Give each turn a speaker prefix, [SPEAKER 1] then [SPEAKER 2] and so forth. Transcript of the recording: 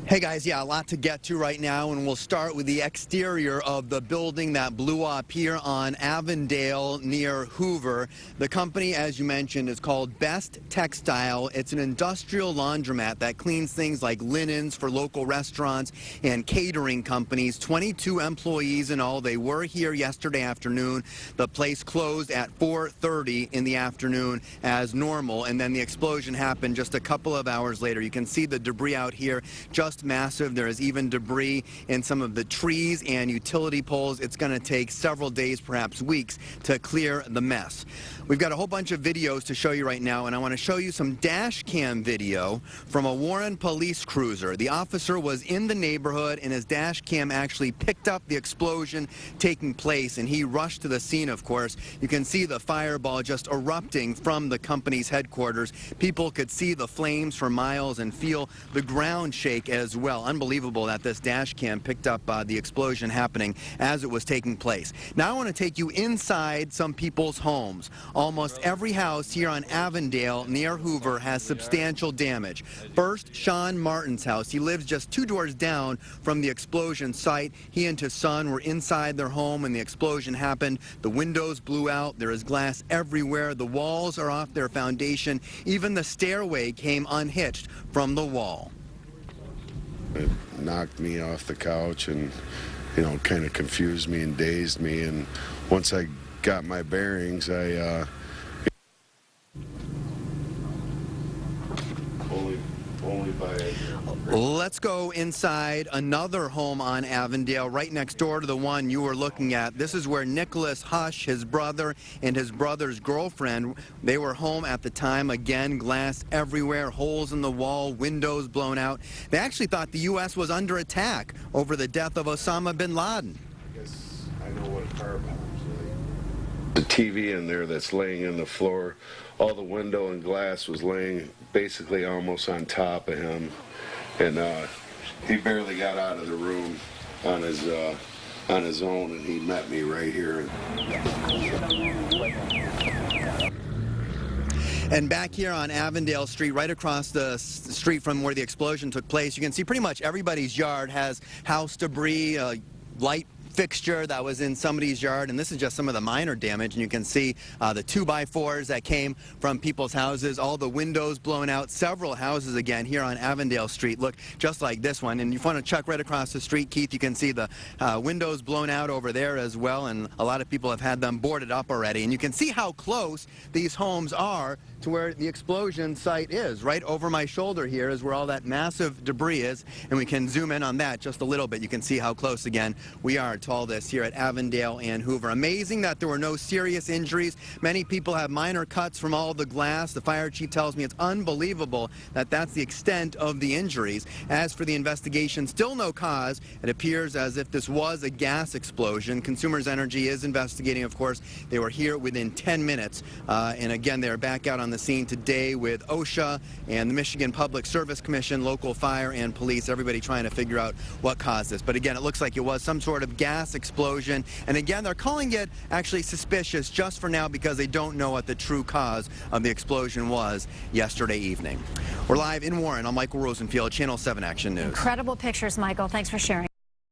[SPEAKER 1] Hey guys, yeah, a lot to get to right now, and we'll start with the exterior of the building that blew up here on Avondale near Hoover. The company, as you mentioned, is called Best Textile. It's an industrial laundromat that cleans things like linens for local restaurants and catering companies. 22 employees in all. They were here yesterday afternoon. The place closed at 4:30 in the afternoon as normal, and then the explosion happened just a couple of hours later. You can see the debris out here, just massive. There is even debris in some of the trees and utility poles. It's going to take several days, perhaps weeks, to clear the mess. We've got a whole bunch of videos to show you right now, and I want to show you some dash cam video from a Warren police cruiser. The officer was in the neighborhood, and his dash cam actually picked up the explosion taking place, and he rushed to the scene, of course. You can see the fireball just erupting from the company's headquarters. People could see the flames for miles and feel the ground shake as well. Unbelievable that this dash cam picked up the explosion happening as it was taking place. Now I want to take you inside some people's homes. Almost every house here on Avondale near Hoover has substantial damage. First, Shawn Martin's house. He lives just 2 doors down from the explosion site. He and his son were inside their home when the explosion happened. The windows blew out. There is glass everywhere. The walls are off their foundation. Even the stairway came unhitched from the wall.
[SPEAKER 2] It knocked me off the couch and, kind of confused me and dazed me. And once I got my bearings, only by...
[SPEAKER 1] Let's go inside another home on Avondale, right next door to the one you were looking at. This is where Nicholas Hush, his brother, and his brother's girlfriend, they were home at the time. Again, glass everywhere, holes in the wall, windows blown out. They actually thought the U.S. was under attack over the death of Osama bin Laden.
[SPEAKER 2] I guess I know what a car bomb's like. The TV in there that's laying on the floor, all the window and glass was laying basically almost on top of him. And he barely got out of the room on his own, and he met me right here.
[SPEAKER 1] And back here on Avondale Street, right across the street from where the explosion took place, you can see pretty much everybody's yard has house debris, light fixture that was in somebody's yard, and this is just some of the minor damage. And you can see the 2x4s that came from people's houses, all the windows blown out. Several houses again here on Avondale Street look just like this one. And you want to check right across the street, Keith, you can see the windows blown out over there as well, and a lot of people have had them boarded up already. And you can see how close these homes are to where the explosion site is. Right over my shoulder here is where all that massive debris is, and we can zoom in on that just a little bit. You can see how close again we are to all this here at Avondale and Hoover. Amazing that there were no serious injuries. Many people have minor cuts from all the glass. The fire chief tells me it's unbelievable that that's the extent of the injuries. As for the investigation, still no cause. It appears as if this was a gas explosion. Consumers Energy is investigating, of course. They were here within 10 minutes. And again, they're back out on the scene today with OSHA and the Michigan Public Service Commission, local fire and police, everybody trying to figure out what caused this. But again, it looks like it was some sort of gas explosion. And again, they're calling it actually suspicious just for now because they don't know what the true cause of the explosion was yesterday evening. We're live in Warren. I'm Michael Rosenfield, Channel 7 Action News.
[SPEAKER 3] Incredible pictures, Michael. Thanks for sharing.